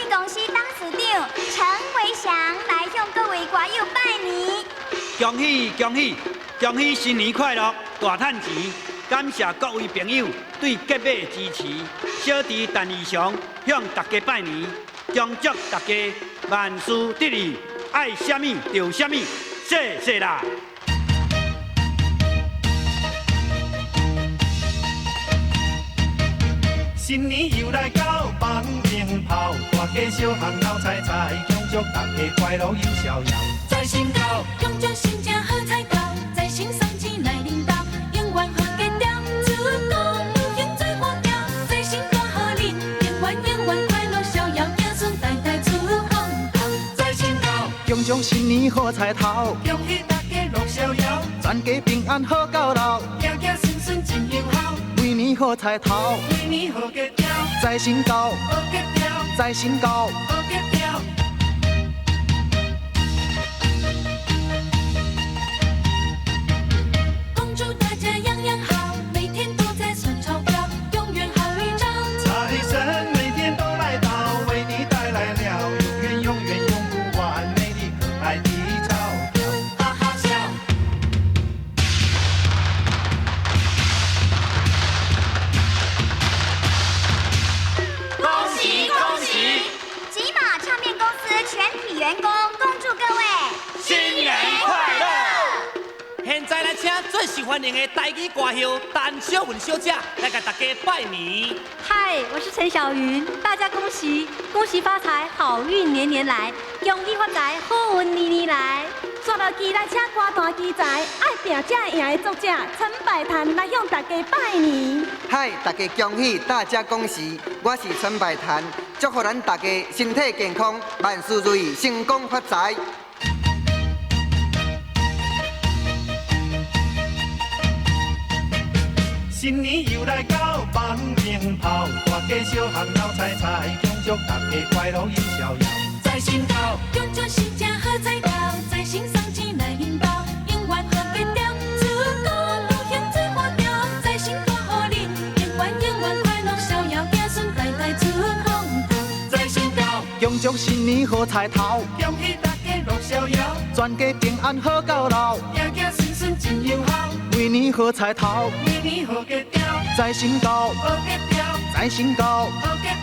公司董事长陈维祥来向各位歌友拜年。恭喜恭喜恭喜新年快乐，大赚钱！感谢各位朋友对节目的支持。小弟陈义祥向大家拜年，恭祝大家万事得意，爱什么就什么，谢谢啦！新年又来到，放鞭炮，大家小巷闹彩彩，恭祝大家快乐又逍遥。在新高，恭祝新家好彩到，在新生气来领导，永远好家调，祝高如行最活调，在新歌好领，永远快乐逍遥，子孙代代出风头。在新高，恭祝新年好彩头，恭喜大家乐逍遥，全家平安好到老，家家顺顺真友好，每年好彩头，每年好家调，在新高，好家调，在新高。好家调。恭祝大家样样好，每天都在算钞票，永远好运兆。财神每天都来到，为你带来了永远用不完美丽可爱的钞票。哈哈笑。恭喜恭喜！吉马唱片公司全体员工恭祝各位新年快乐！现在来请最受欢迎的台语歌后陈小文小姐来给大家拜年。嗨，我是陈小云，大家恭喜恭喜发财，好运年年来，恭喜发财，好运年年来。刷落机来请歌坛奇才，爱拼才赢的作者陈百潭来向大家拜年。嗨，大家恭喜，大家恭喜！我是陈百潭，祝福咱大家身体健康，万事如意，成功发财。新年又来到，放鞭炮，大家小巷闹彩彩，恭祝大家快乐又逍遥。在新高，恭祝新家好彩到，在新生气来领导，永远好家调，祝高如行最活调，在新歌好领，永远快乐逍遥，子孙代代出风头。在新高，恭祝新年好彩头，恭喜大家乐逍遥，全家平安好到老，家家顺顺真友好，每年好彩头，每年好家调，在新高，好家调，在新高。好家